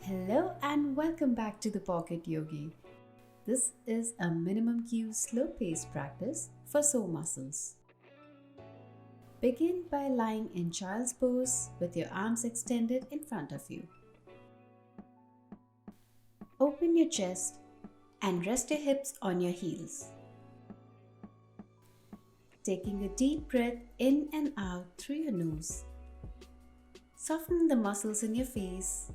Hello and welcome back to the Pocket Yogi. This is a minimum cue slow paced practice for sore muscles. Begin by lying in child's pose with your arms extended in front of you. Open your chest and rest your hips on your heels. Taking a deep breath in and out through your nose. Soften the muscles in your face.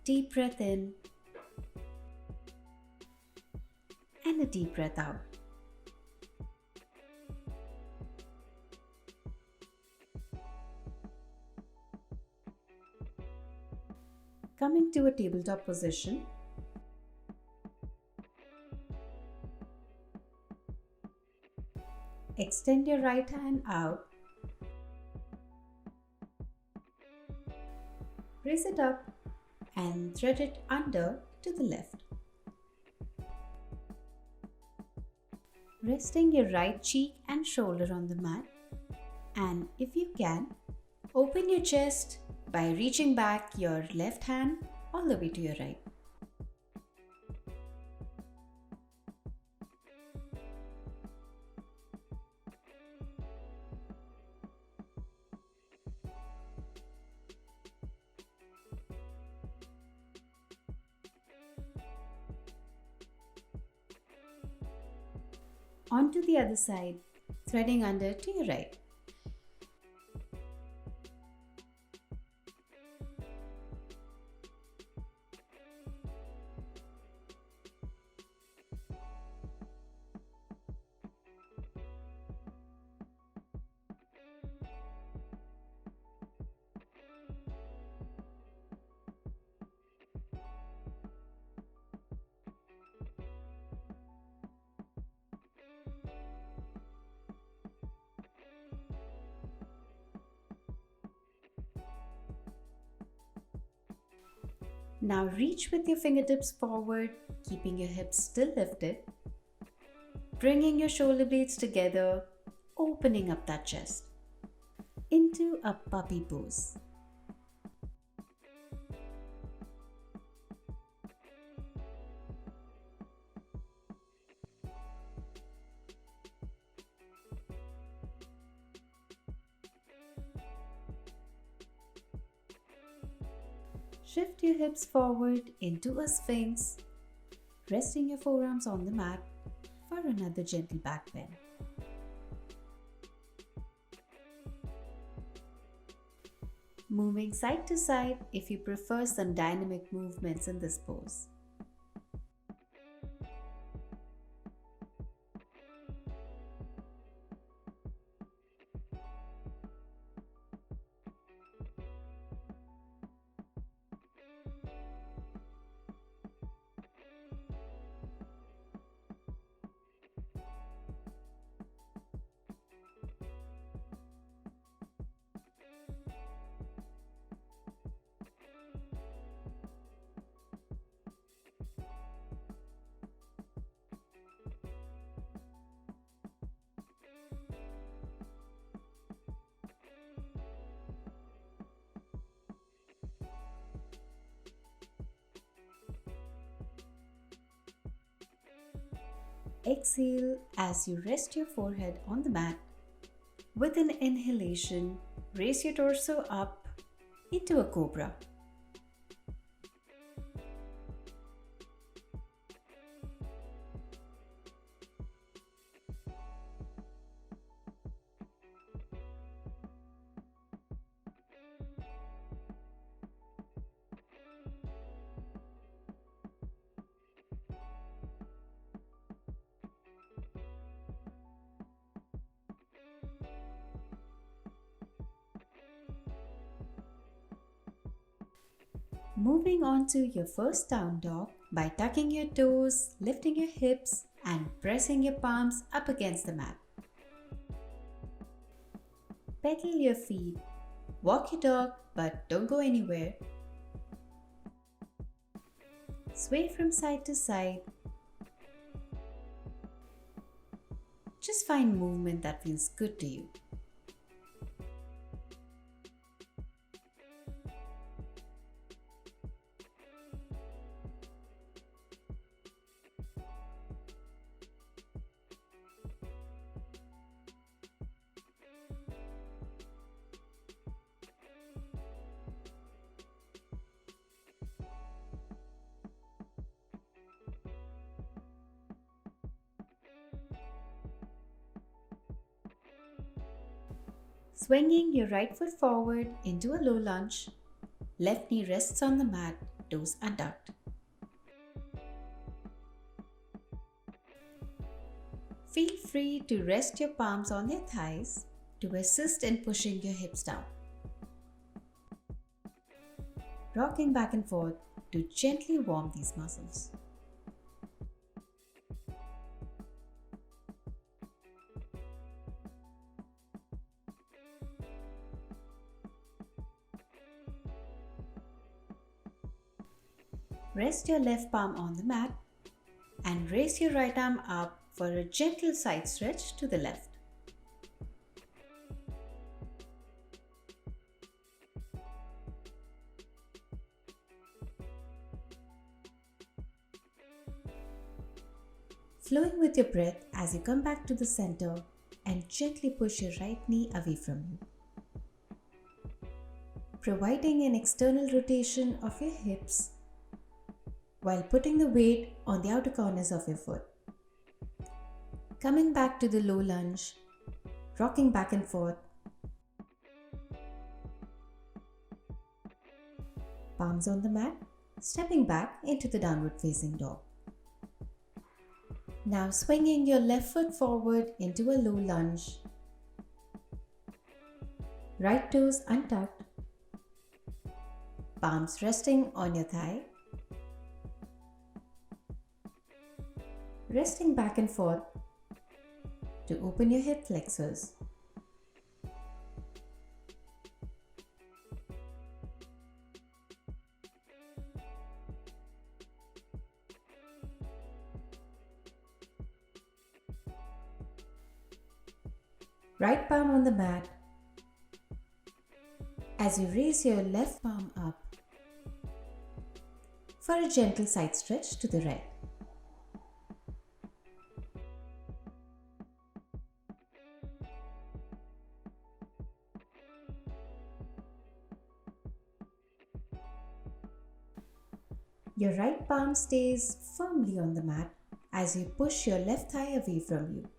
Deep breath in and a deep breath out. Coming to a tabletop position, extend your right hand out, raise it up and thread it under to the left. Resting your right cheek and shoulder on the mat, and if you can, open your chest by reaching back your left hand all the way to your right. Onto the other side, threading under to your right. Now reach with your fingertips forward, keeping your hips still lifted. Bringing your shoulder blades together, opening up that chest. Into a puppy pose. Shift your hips forward into a sphinx, resting your forearms on the mat for another gentle back bend. Moving side to side if you prefer some dynamic movements in this pose. Exhale as you rest your forehead on the mat. With an inhalation, raise your torso up into a cobra. Moving on to your first down dog by tucking your toes, lifting your hips and pressing your palms up against the mat. Pedal your feet, walk your dog but don't go anywhere. Sway from side to side. Just find movement that feels good to you. Swinging your right foot forward into a low lunge, left knee rests on the mat, toes untucked. Feel free to rest your palms on your thighs to assist in pushing your hips down. Rocking back and forth to gently warm these muscles. Rest your left palm on the mat and raise your right arm up for a gentle side stretch to the left. Flowing with your breath as you come back to the center and gently push your right knee away from you. Providing an external rotation of your hips while putting the weight on the outer corners of your foot. Coming back to the low lunge, rocking back and forth. Palms on the mat, stepping back into the downward facing dog. Now swinging your left foot forward into a low lunge. Right toes untucked. Palms resting on your thigh. Resting back and forth to open your hip flexors. Right palm on the mat as you raise your left palm up for a gentle side stretch to the right. Your right palm stays firmly on the mat as you push your left thigh away from you.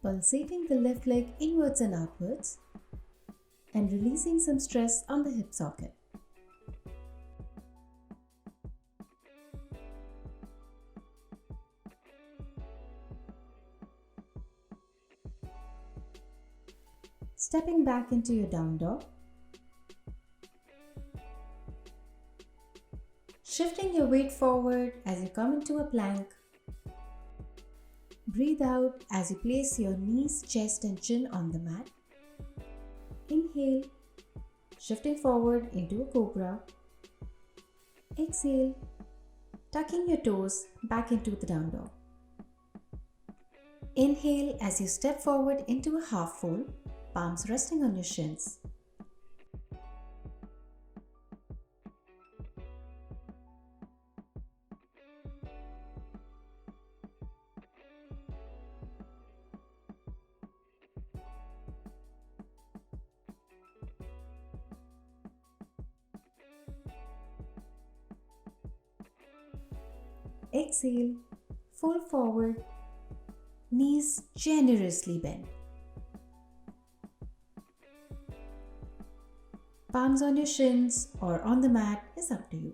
Pulsating the left leg inwards and outwards and releasing some stress on the hip socket. Stepping back into your down dog. Shifting your weight forward as you come into a plank. Breathe out as you place your knees, chest and chin on the mat. Inhale, shifting forward into a cobra. Exhale, tucking your toes back into the down dog. Inhale as you step forward into a half fold, palms resting on your shins. Exhale, fold forward, knees generously bent. Palms on your shins or on the mat is up to you.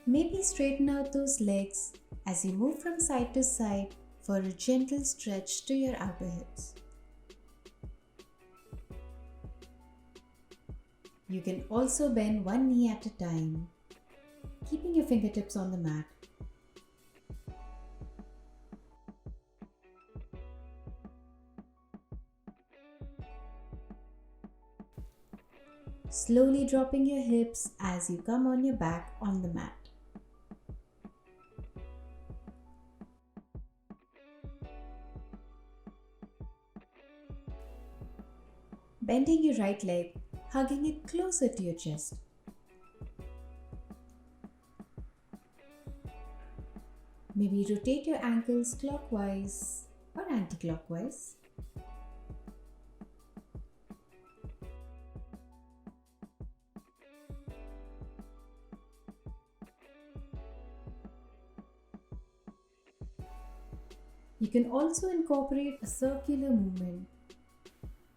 Maybe straighten out those legs as you move from side to side for a gentle stretch to your outer hips. You can also bend one knee at a time, keeping your fingertips on the mat. Slowly dropping your hips as you come on your back on the mat. Bending your right leg, hugging it closer to your chest. Maybe rotate your ankles clockwise or anti-clockwise. You can also incorporate a circular movement,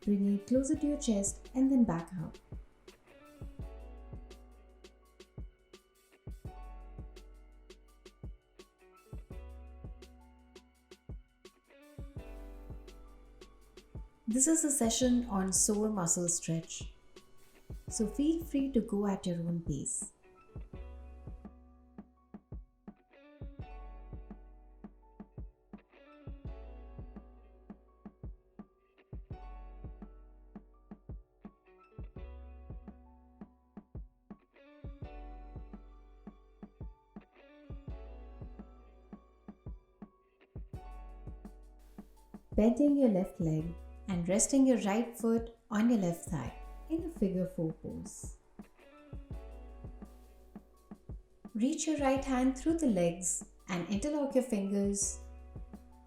bringing it closer to your chest and then back out. This is a session on sore muscle stretch, so feel free to go at your own pace. Bending your left leg and resting your right foot on your left thigh in a figure 4 pose. Reach your right hand through the legs and interlock your fingers,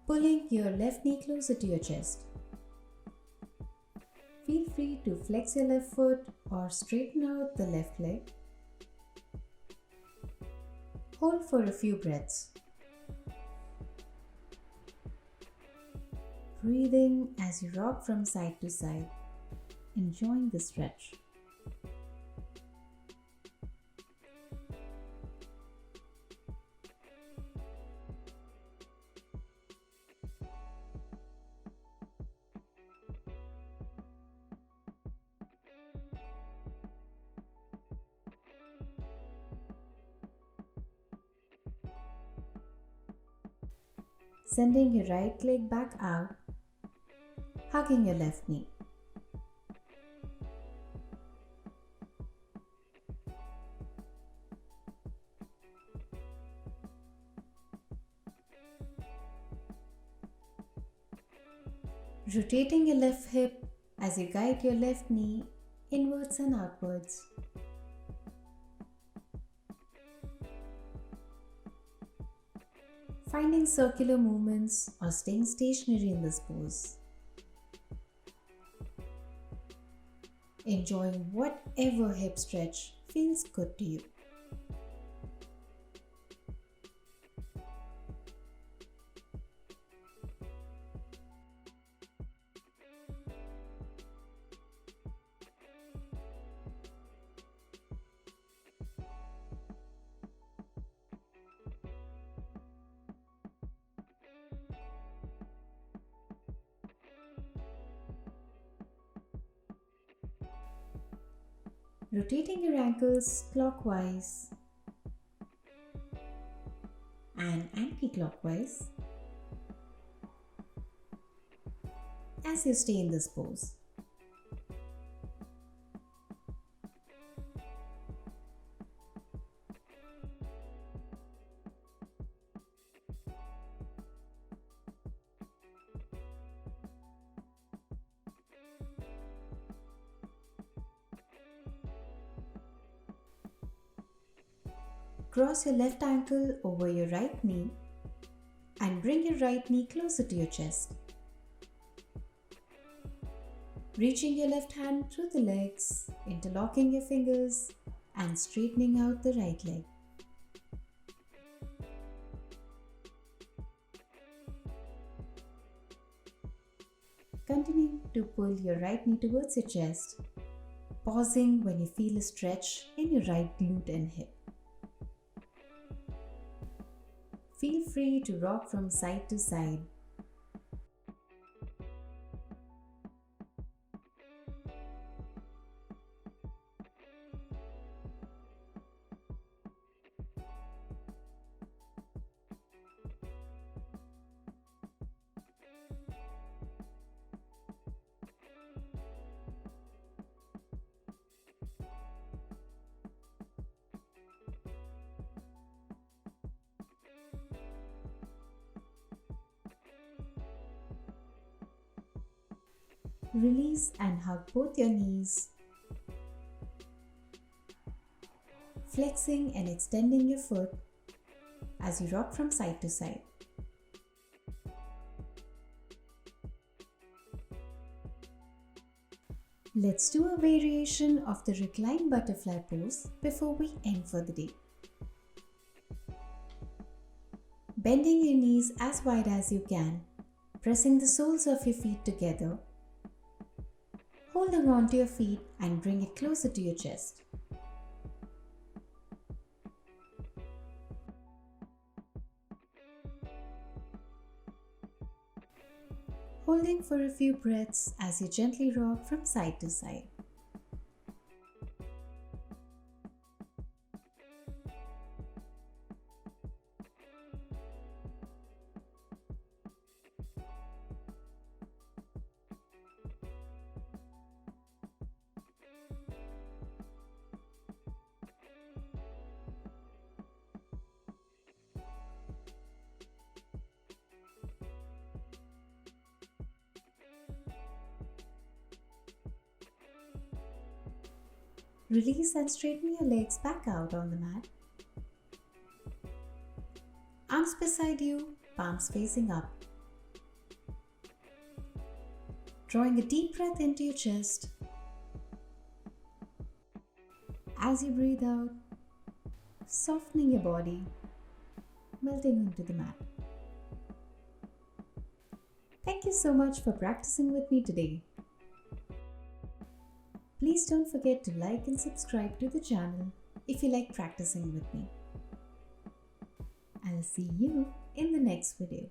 pulling your left knee closer to your chest. Feel free to flex your left foot or straighten out the left leg. Hold for a few breaths. Breathing as you rock from side to side, enjoying the stretch. Sending your right leg back out, hugging your left knee. Rotating your left hip as you guide your left knee inwards and outwards. Finding circular movements or staying stationary in this pose. Enjoying whatever hip stretch feels good to you. Rotating your ankles clockwise and anti-clockwise as you stay in this pose. Cross your left ankle over your right knee and bring your right knee closer to your chest. Reaching your left hand through the legs, interlocking your fingers and straightening out the right leg. Continue to pull your right knee towards your chest, pausing when you feel a stretch in your right glute and hip. Feel free to rock from side to side. Release and hug both your knees, flexing and extending your foot as you rock from side to side. Let's do a variation of the reclined butterfly pose before we end for the day. Bending your knees as wide as you can, pressing the soles of your feet together, holding on to your feet and bring it closer to your chest. Holding for a few breaths as you gently rock from side to side. Release and straighten your legs back out on the mat. Arms beside you, palms facing up. Drawing a deep breath into your chest. As you breathe out, softening your body, melting into the mat. Thank you so much for practicing with me today. Please don't forget to like and subscribe to the channel if you like practicing with me. I'll see you in the next video.